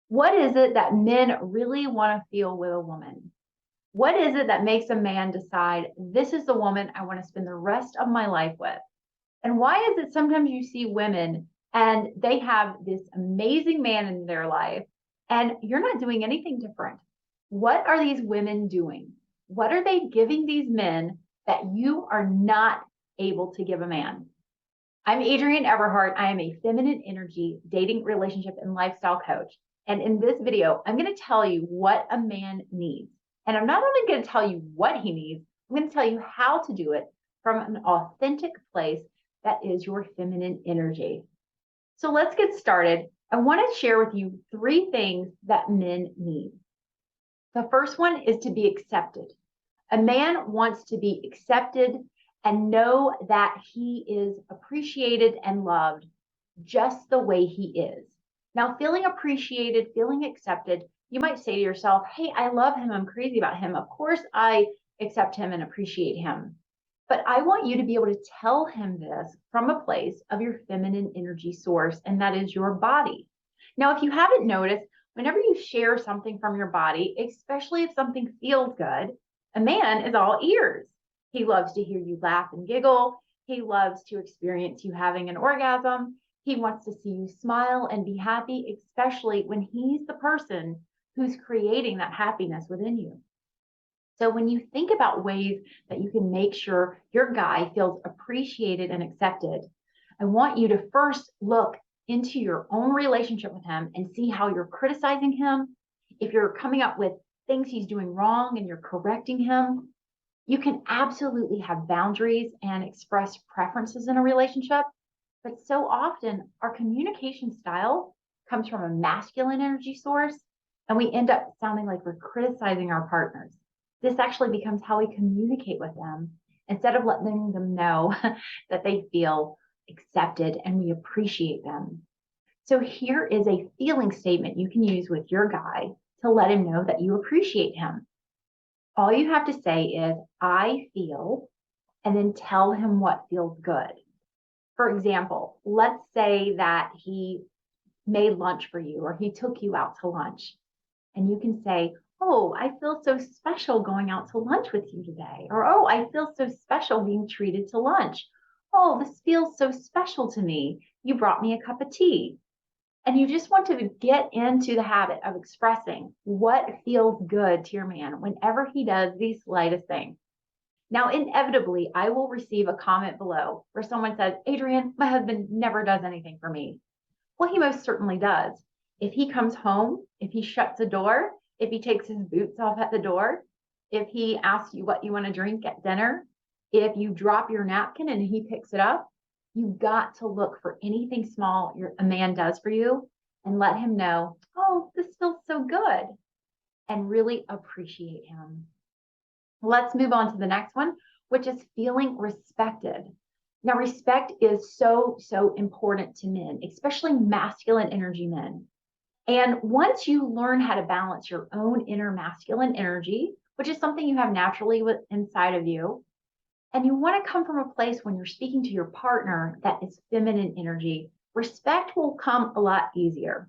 What is it that men really want to feel with a woman? What is it that makes a man decide this is the woman I want to spend the rest of my life with? And why is it sometimes you see women and they have this amazing man in their life and you're not doing anything different? What are these women doing? What are they giving these men that you are not able to give a man? I'm Adrienne Everheart. I am a feminine energy dating, relationship, and lifestyle coach. And in this video, I'm going to tell you what a man needs. And I'm not only going to tell you what he needs, I'm going to tell you how to do it from an authentic place that is your feminine energy. So let's get started. I want to share with you 3 things that men need. The first one is to be accepted. A man wants to be accepted and know that he is appreciated and loved just the way he is. Now, feeling appreciated, feeling accepted, you might say to yourself, hey, I love him. I'm crazy about him. Of course, I accept him and appreciate him. But I want you to be able to tell him this from a place of your feminine energy source, and that is your body. Now, if you haven't noticed, whenever you share something from your body, especially if something feels good, a man is all ears. He loves to hear you laugh and giggle. He loves to experience you having an orgasm. He wants to see you smile and be happy, especially when he's the person who's creating that happiness within you. So when you think about ways that you can make sure your guy feels appreciated and accepted, I want you to first look into your own relationship with him and see how you're criticizing him. If you're coming up with things he's doing wrong and you're correcting him, you can absolutely have boundaries and express preferences in a relationship. But so often our communication style comes from a masculine energy source, and we end up sounding like we're criticizing our partners. This actually becomes how we communicate with them instead of letting them know that they feel accepted and we appreciate them. So here is a feeling statement you can use with your guy to let him know that you appreciate him. All you have to say is, I feel, and then tell him what feels good. For example, let's say that he made lunch for you or he took you out to lunch. And you can say, oh, I feel so special going out to lunch with you today. Or, oh, I feel so special being treated to lunch. Oh, this feels so special to me. You brought me a cup of tea. And you just want to get into the habit of expressing what feels good to your man whenever he does the slightest thing. Now, inevitably, I will receive a comment below where someone says, Adrienne, my husband never does anything for me. Well, he most certainly does. If he comes home, if he shuts the door, if he takes his boots off at the door, if he asks you what you want to drink at dinner, if you drop your napkin and he picks it up, you've got to look for anything small a man does for you and let him know, oh, this feels so good, and really appreciate him. Let's move on to the next one, which is feeling respected. Now, respect is so important to men, especially masculine energy men. And once you learn how to balance your own inner masculine energy, which is something you have naturally inside of you, and you want to come from a place when you're speaking to your partner that is feminine energy, respect will come a lot easier.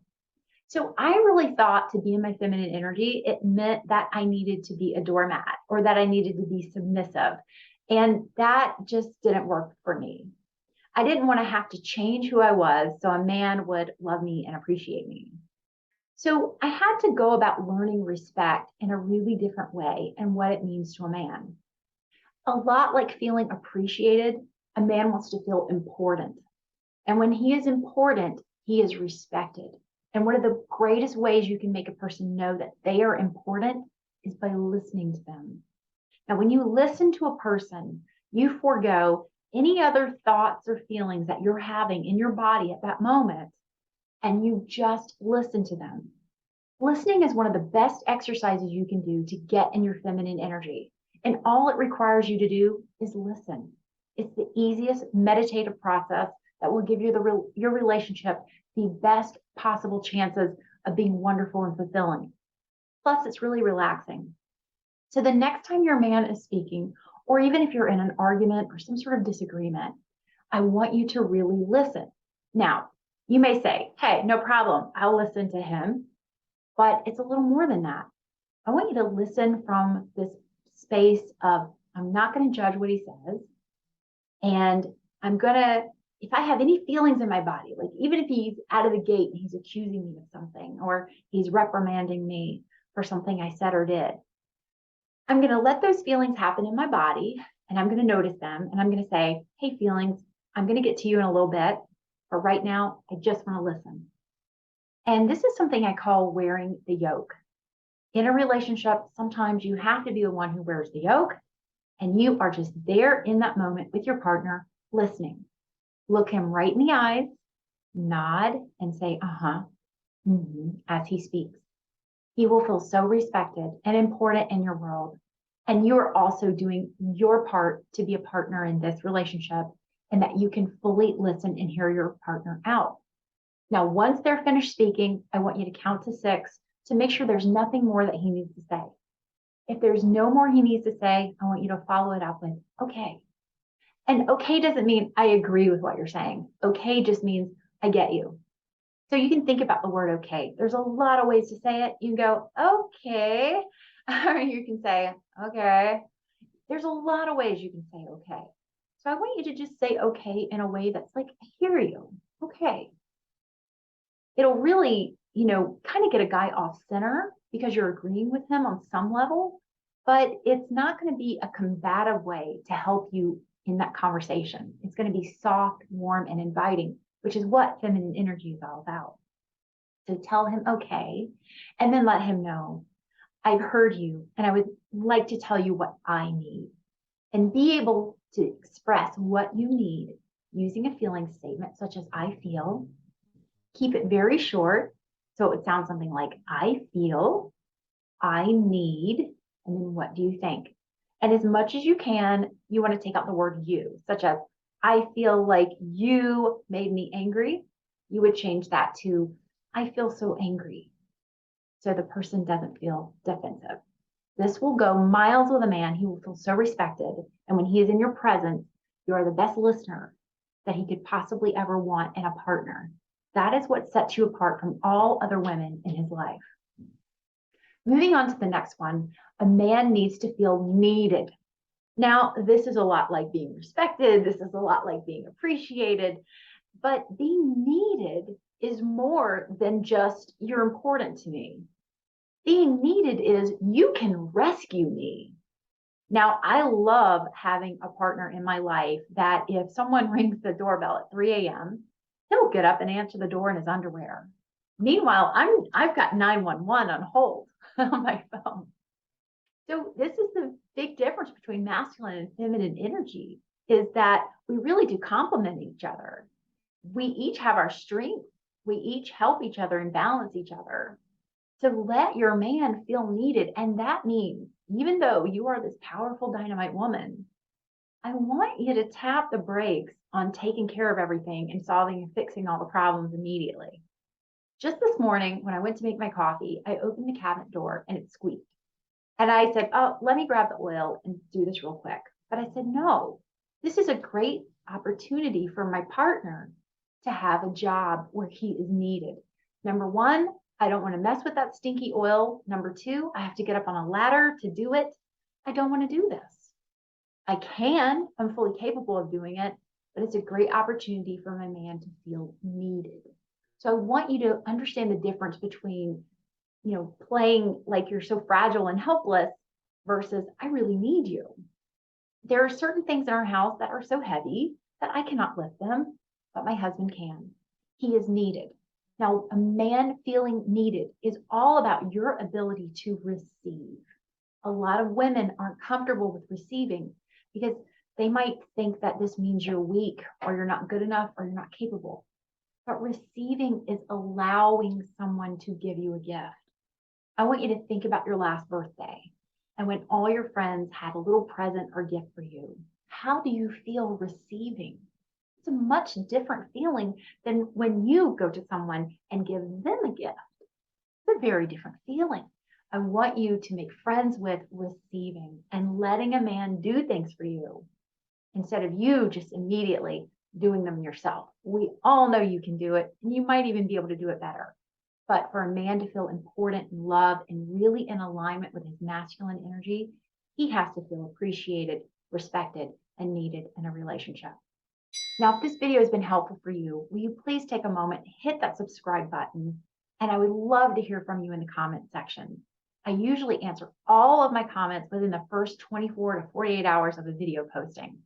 So I really thought to be in my feminine energy, it meant that I needed to be a doormat or that I needed to be submissive. And that just didn't work for me. I didn't want to have to change who I was so a man would love me and appreciate me. So I had to go about learning respect in a really different way and what it means to a man. A lot like feeling appreciated, a man wants to feel important. And when he is important, he is respected. And one of the greatest ways you can make a person know that they are important is by listening to them. Now, when you listen to a person, you forego any other thoughts or feelings that you're having in your body at that moment, and you just listen to them. Listening is one of the best exercises you can do to get in your feminine energy. And all it requires you to do is listen. It's the easiest meditative process that will give you your relationship the best possible chances of being wonderful and fulfilling. Plus, it's really relaxing. So the next time your man is speaking, or even if you're in an argument or some sort of disagreement, I want you to really listen. Now, you may say, hey, no problem, I'll listen to him. but it's a little more than that. I want you to listen from this space of, I'm not going to judge what he says. And I'm going to, if I have any feelings in my body, like even if he's out of the gate and he's accusing me of something, or he's reprimanding me for something I said or did, I'm going to let those feelings happen in my body, and I'm going to notice them. And I'm going to say, hey, feelings, I'm going to get to you in a little bit. But right now, I just want to listen. And this is something I call wearing the yoke. In a relationship, sometimes you have to be the one who wears the yoke, and you are just there in that moment with your partner, listening. Look him right in the eyes, nod, and say, uh-huh, as he speaks. He will feel so respected and important in your world. And you are also doing your part to be a partner in this relationship, and that you can fully listen and hear your partner out. Now, once they're finished speaking, I want you to count to 6 to make sure there's nothing more that he needs to say. If there's no more he needs to say, I want you to follow it up with, okay. And okay doesn't mean I agree with what you're saying. Okay just means I get you. So you can think about the word okay. There's a lot of ways to say it. You can go, okay. Or you can say, okay. There's a lot of ways you can say okay. So I want you to just say okay in a way that's like, I hear you. Okay. It'll really, kind of get a guy off center because you're agreeing with him on some level, but it's not going to be a combative way to help you in that conversation. It's going to be soft, warm, and inviting, which is what feminine energy is all about. So tell him okay, and then let him know, I've heard you, and I would like to tell you what I need. And be able to express what you need using a feeling statement such as I feel. Keep it very short. So it sounds something like, I feel, I need, and then what do you think? And as much as you can, you want to take out the word you, such as, I feel like you made me angry. You would change that to, I feel so angry. So the person doesn't feel defensive. This will go miles with a man. He will feel so respected. And when he is in your presence, you are the best listener that he could possibly ever want in a partner. That is what sets you apart from all other women in his life. Moving on to the next one, a man needs to feel needed. Now, this is a lot like being respected. This is a lot like being appreciated. But being needed is more than just, you're important to me. Being needed is, you can rescue me. Now, I love having a partner in my life that if someone rings the doorbell at 3 a.m., he'll get up and answer the door in his underwear. Meanwhile, I've got 911 on hold on my phone. So this is the big difference between masculine and feminine energy, is that we really do complement each other. We each have our strengths. We each help each other and balance each other. To let your man feel needed. And that means, even though you are this powerful dynamite woman, I want you to tap the brakes on taking care of everything and solving and fixing all the problems immediately. Just this morning, when I went to make my coffee, I opened the cabinet door and it squeaked. And I said, oh, let me grab the oil and do this real quick. But I said, no, this is a great opportunity for my partner to have a job where he is needed. Number one, I don't want to mess with that stinky oil. Number two, I have to get up on a ladder to do it. I don't want to do this. I can, I'm fully capable of doing it, but it's a great opportunity for my man to feel needed. So I want you to understand the difference between, playing like you're so fragile and helpless versus I really need you. There are certain things in our house that are so heavy that I cannot lift them, but my husband can. He is needed. Now, a man feeling needed is all about your ability to receive. A lot of women aren't comfortable with receiving because they might think that this means you're weak or you're not good enough or you're not capable. But receiving is allowing someone to give you a gift. I want you to think about your last birthday and when all your friends had a little present or gift for you. How do you feel receiving? It's a much different feeling than when you go to someone and give them a gift. It's a very different feeling. I want you to make friends with receiving and letting a man do things for you instead of you just immediately doing them yourself. We all know you can do it, and you might even be able to do it better. But for a man to feel important and loved and really in alignment with his masculine energy, he has to feel appreciated, respected, and needed in a relationship. Now, if this video has been helpful for you, will you please take a moment, hit that subscribe button, and I would love to hear from you in the comment section. I usually answer all of my comments within the first 24 to 48 hours of a video posting.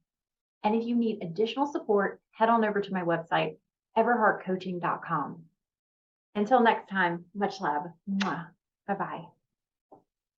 And if you need additional support, head on over to my website, everheartcoaching.com. Until next time, much love. Bye-bye.